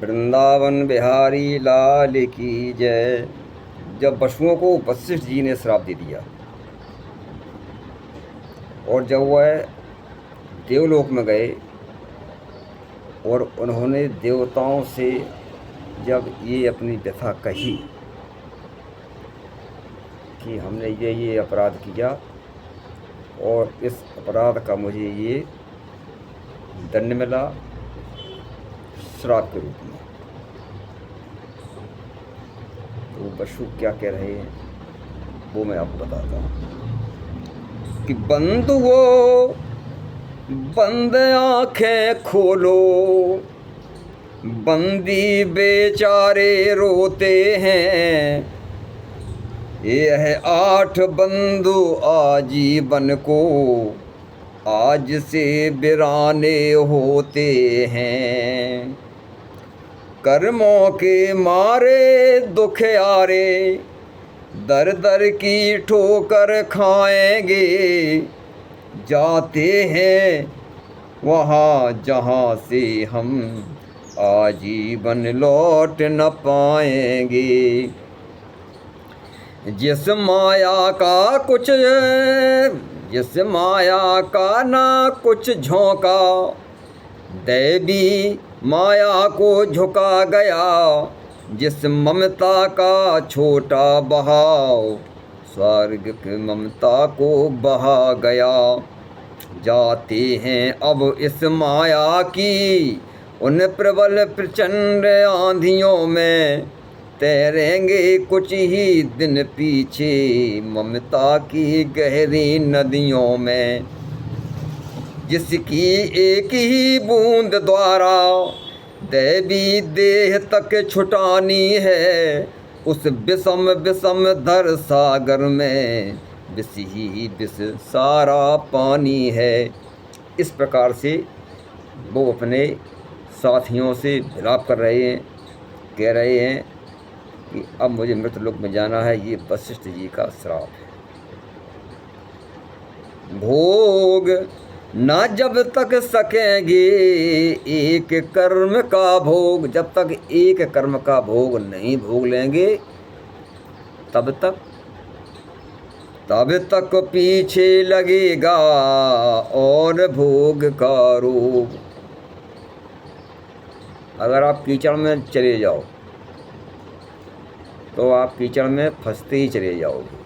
वृंदावन बिहारी लाल की जय। जब पशुओं को वशिष्ठ जी ने श्राप दे दिया और जब वह देवलोक में गए और उन्होंने देवताओं से जब ये अपनी व्यथा कही कि हमने ये अपराध किया और इस अपराध का मुझे ये दंड मिला श्राप के रूप में, तो पशु क्या कह रहे हैं वो मैं आपको बताता हूँ कि बंधुओं बंद आंखें खोलो, बंदी बेचारे रोते हैं। यह 8 बंधु आजीवन को आज से बिराने होते हैं। कर्मों के मारे दुख आरे दर दर की ठोकर खाएंगे, जाते हैं वहाँ जहाँ से हम आजीवन लौट न पाएंगे। जिस माया का ना कुछ झोंका, दैवी माया को झुका गया। जिस ममता का छोटा बहाव, स्वर्ग की ममता को बहा गया। जाते हैं अब इस माया की उन प्रबल प्रचंड आंधियों में, तैरेंगे कुछ ही दिन पीछे ममता की गहरी नदियों में। जिसकी एक ही बूंद द्वारा दैवी देह तक छुटानी है, उस विषम धर सागर में विष ही विष सारा पानी है। इस प्रकार से वो अपने साथियों से विलाप कर रहे हैं, कह रहे हैं कि अब मुझे मृतलोक में जाना है। ये वशिष्ठ जी का श्राप है। भोग ना जब तक सकेंगे एक कर्म का भोग, जब तक एक कर्म का भोग नहीं भोग लेंगे तब तक पीछे लगेगा और भोग का रोग। अगर आप कीचड़ में चले जाओ तो आप कीचड़ में फंसते ही चले जाओगे।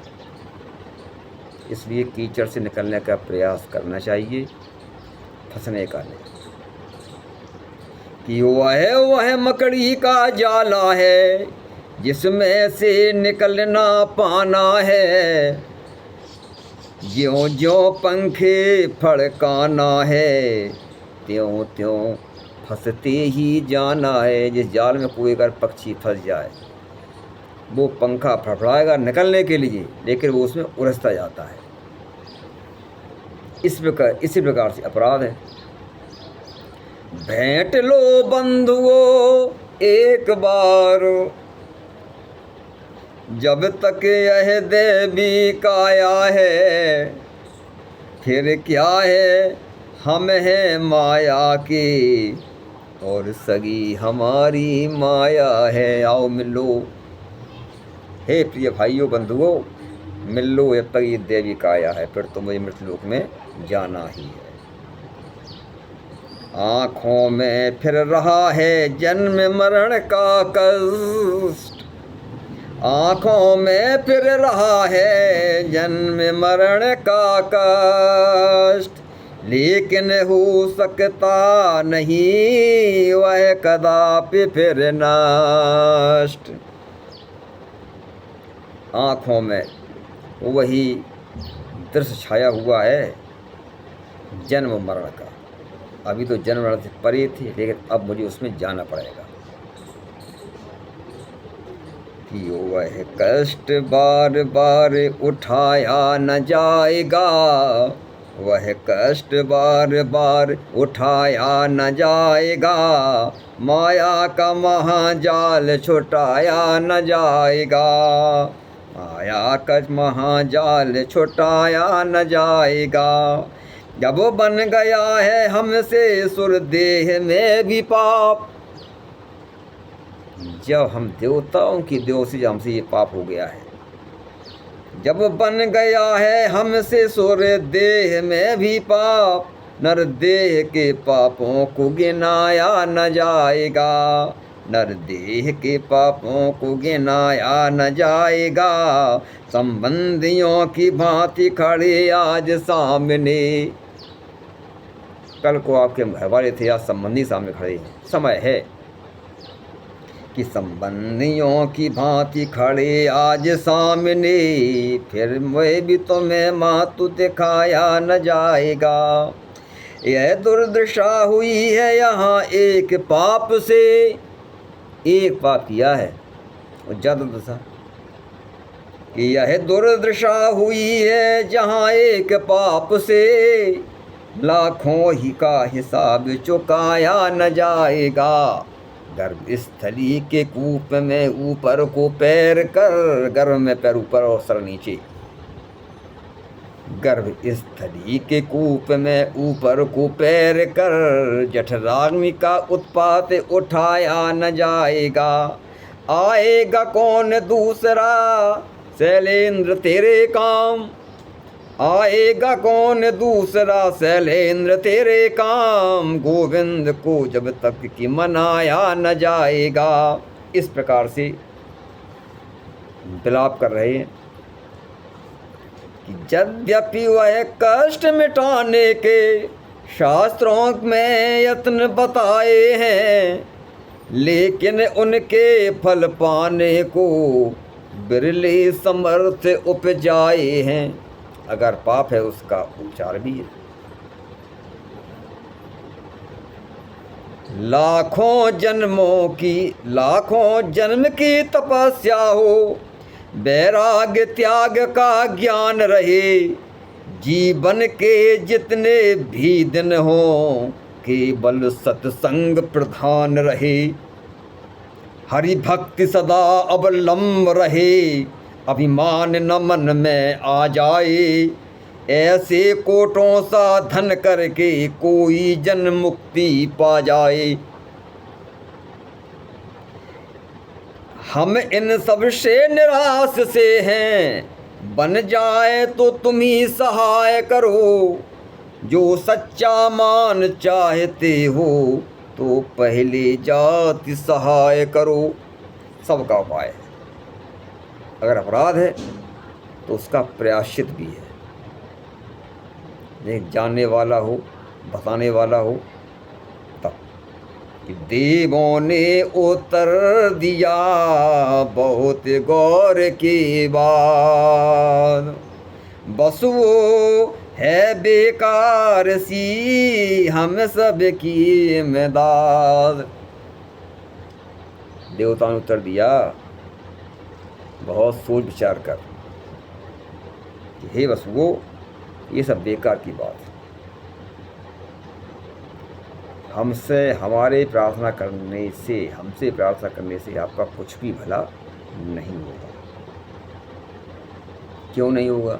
इसलिए कीचड़ से निकलने का प्रयास करना चाहिए, फंसने का नहीं। कि वह मकड़ी का जाला है जिसमें से निकलना पाना है। ज्यों ज्यों पंखे फड़काना है, त्यों त्यों फंसते ही जाना है। जिस जाल में कोई अगर पक्षी फंस जाए वो पंखा फड़फड़ाएगा निकलने के लिए, लेकिन वो उसमें उलझता जाता है। इसी प्रकार से अपराध है। भेंट लो बंधुओं एक बार, जब तक यह देवी काया है। फिर क्या है, हम हैं माया के और सगी हमारी माया है। आओ मिलो, हे प्रिय भाइयों बंधुओं, मिल लो। जब तक ये देवी काया है फिर तो मुझे मृतलोक में जाना ही है। आँखों में फिर रहा है जन्म मरण का कष्ट, आँखों में फिर रहा है जन्म मरण का कष्ट। लेकिन हो सकता नहीं वह कदापि फिर नष्ट। आँखों में वही दृश्य छाया हुआ है जन्म मरण का। अभी तो जन्म मरण से परे थी, लेकिन अब मुझे उसमें जाना पड़ेगा। कि वह कष्ट बार बार उठाया न जाएगा, वह कष्ट बार बार उठाया न जाएगा। माया का महाजाल छुटाया न जाएगा, माया का महाजाल छुटाया न जाएगा। जब वो बन गया है हमसे सुर देह में भी पाप, जब हम देवताओं की देव से हमसे ये पाप हो गया है, जब बन गया है हमसे सुर देह में भी पाप, नर देह के पापों को गिनाया न जाएगा, नर देह के पापों को गिनाया न जाएगा। संबंधियों की भांति खड़े आज सामने, कल को आपके घर वाले थे, आज संबंधी सामने खड़े हैं। समय है कि संबंधियों की भांति खड़े आज सामने, फिर मैं भी तुम्हें मातु दिखाया न जाएगा। यह दुर्दशा हुई है यहाँ एक पाप से, एक पाप किया है और ज़्यादा दशा कि यह दुर्दशा हुई है जहाँ एक पाप से, लाखों ही का हिसाब चुकाया न जाएगा। गर्भ स्थली के कूप में ऊपर को पैर कर, गर्भ में पैर ऊपर और सर नीचे, गर्भ स्थली के कूप में ऊपर को पैर कर, जठराग्नि का उत्पात उठाया न जाएगा। आएगा कौन दूसरा शैलेंद्र तेरे काम, आएगा कौन दूसरा शैलेंद्र तेरे काम, गोविंद को जब तक कि मनाया न जाएगा। इस प्रकार से विलाप कर रहे हैं कि यद्यपि वह कष्ट मिटाने के शास्त्रों में यत्न बताए हैं, लेकिन उनके फल पाने को बिरले समर्थ उपजाए हैं। अगर पाप है उसका उपचार भी है। लाखों जन्म की तपस्या हो, वैराग्य त्याग का ज्ञान रहे, जीवन के जितने भी दिन हो केवल सत्संग प्रधान रहे। हरि भक्ति सदा अवलंब रहे, अभिमान न मन में आ जाए, ऐसे कोटों सा धन करके कोई जन मुक्ति पा जाए। हम इन सब से निराश से हैं, बन जाए तो तुम ही सहाय करो। जो सच्चा मान चाहते हो तो पहले जाति सहाय करो। सबका उपाय है। अगर अपराध है तो उसका प्रायश्चित भी है। एक जानने वाला हो, बताने वाला हो तब कि देवों ने उत्तर दिया बहुत गौर की बात, बस वो है बेकार सी हम सब की इमदाद। देवता ने उत्तर दिया बहुत सोच विचार कर कि हे वसुओ, ये सब बेकार की बात है। हमसे प्रार्थना करने से आपका कुछ भी भला नहीं होगा। क्यों नहीं होगा?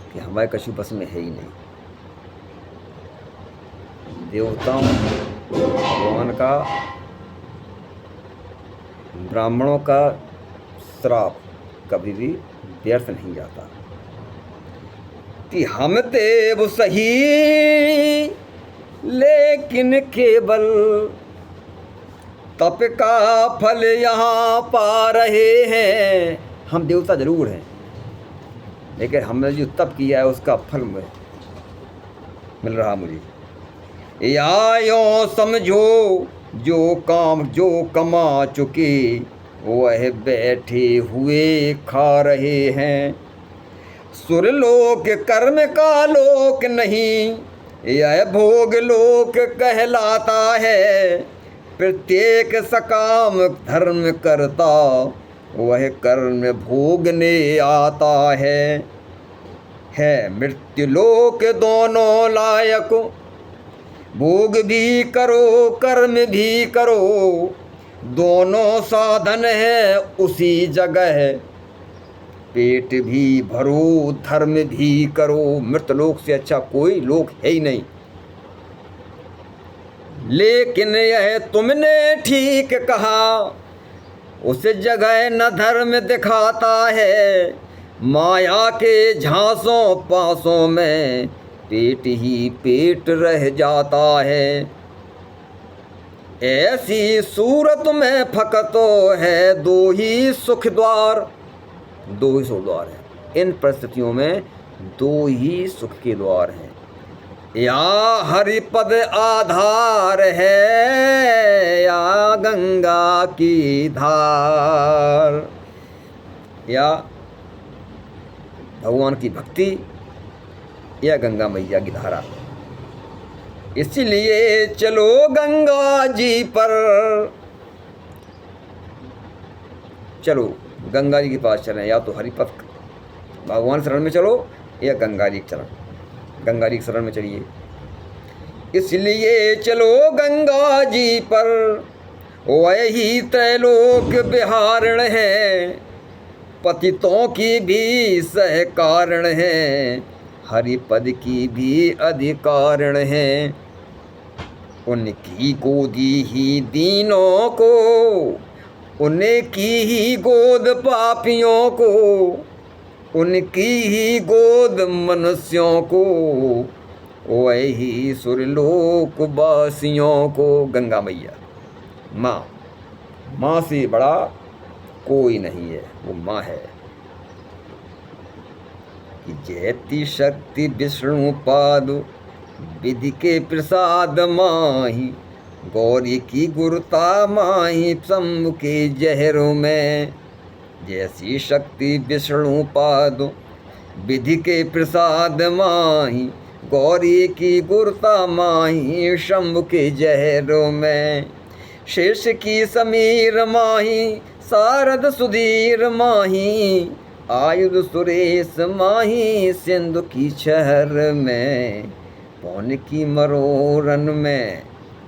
कि हमारे कछु बस में है ही नहीं। देवताओं भगवान का, ब्राह्मणों का श्राप कभी भी व्यर्थ नहीं जाता। कि हम देव सही लेकिन केवल तप का फल यहाँ पा रहे हैं। हम देवता जरूर हैं, लेकिन हमने जो तप किया है उसका फल मिल रहा मुझे। या यूं समझो जो कमा चुके वह बैठे हुए खा रहे हैं। सुरलोक कर्म का लोक नहीं, यह भोग लोक कहलाता है। प्रत्येक सकाम धर्म करता वह कर्म भोगने आता है। मृत्यु लोक दोनों लायक, भोग भी करो कर्म भी करो, दोनों साधन है उसी जगह। पेट भी भरो धर्म भी करो, मृत लोक से अच्छा कोई लोक है ही नहीं। लेकिन यह तुमने ठीक कहा, उस जगह न धर्म दिखाता है, माया के झांसों पासों में पेट ही पेट रह जाता है। ऐसी सूरत में फकतो है दो ही सुख द्वार, दो ही सुख द्वार है। इन परिस्थितियों में दो ही सुख के द्वार हैं, या हरिपद आधार है या गंगा की धार, या भगवान की भक्ति या गंगा मैया की धारा। इसलिए चलो गंगा जी पर, चलो गंगा जी के पास चलें, या तो हरिपथ भगवान शरण में चलो या गंगा जी गंगा जी शरण में चलिए। इसलिए चलो गंगा जी पर, वही त्रैलोक विहारण है, पतितों की भी सहकारण है, हरिपद की भी अधिकारण है। उनकी गोदी ही दीनों को, उनकी ही गोद पापियों को, उनकी ही गोद मनुष्यों को, वही सुरलोक वासियों को। गंगा मैया माँ, माँ से बड़ा कोई नहीं है, वो माँ है। कि जयति शक्ति विष्णु पाद, विधि के प्रसाद माही, गौरी की गुरुता माही शंभु के जहरों में। जैसी शक्ति विष्णु पाद, विधि के प्रसाद माही, गौरी की गुरुता माही शंभु के जहरों में। शेष की समीर माही, शारद सुधीर माही, आयुध सुरेश माही सिंधु की शहर में। पौन की मरोरन में,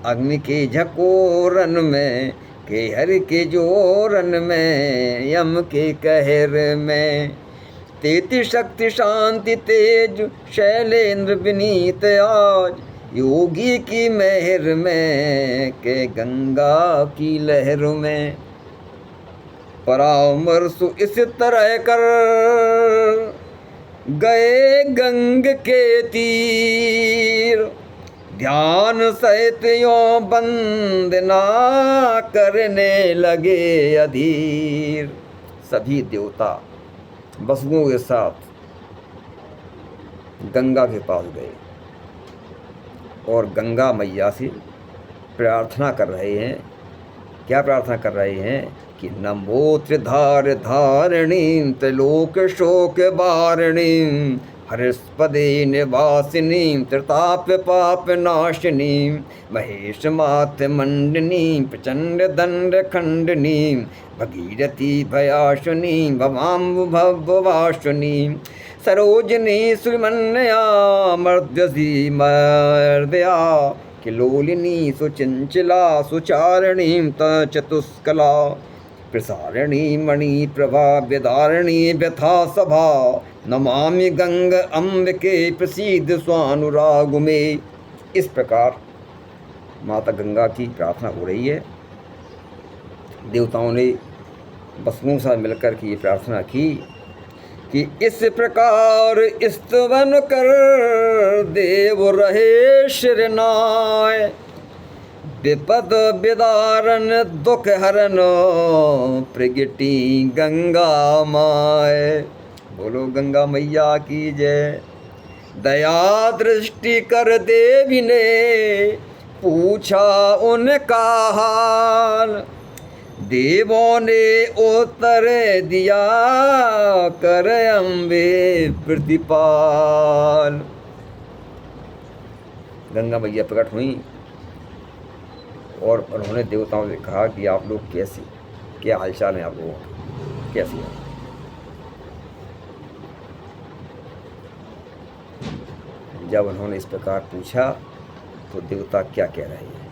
अग्नि के झकोरन में, के हर के जोरन में, यम के कहर में। तेति शक्ति शांति तेज शैलेंद्र विनीत आज, योगी की मेहर में, के गंगा की लहर में। परामर्श इस तरह कर गए गंग के तीर, ध्यान सहित यों वंदना करने लगे अधीर। सभी देवता वसुओं के साथ गंगा के पास गए और गंगा मैया से प्रार्थना कर रहे हैं। क्या प्रार्थना कर रहे हैं? कि नमो त्रिधार धारिणी, त्रिलोक शोक वारिणी, हरिस्पदे निवासिनी, त्रिताप पाप नाशिनी, महेश मात मंडिनी, प्रचंड दंड खंडनी, भगीरथी भयाशुनी, भवाम्बु भववाशुनी, सरोजनी सुमन्या, मर्दसी मर्दया, किलोलिनी सुचंचला, सुचारिणी चतुष्कला, प्रसारिणी मणि प्रभा, व्यधारिणी व्यथा सभा, नमामि गंग अम्बिके, प्रसीद स्वानुराग में। इस प्रकार माता गंगा की प्रार्थना हो रही है। देवताओं ने वसुओं से मिलकर की ये प्रार्थना की कि इस प्रकार स्तवन कर देव रहे शिरनाय, विपद विदारन दुख हरन, प्रगटी गंगा माय। बोलो गंगा मैया की जय। दया दृष्टि कर देवी ने पूछा उनका हाल, देवों ने उत्तर दिया कर अम्बे प्रतिपाल। गंगा मैया प्रकट हुई और उन्होंने देवताओं से कहा कि आप लोग कैसे, क्या हालचाल है आप लोगों के, कैसे हैं? जब उन्होंने इस प्रकार पूछा तो देवता क्या कह रहे हैं?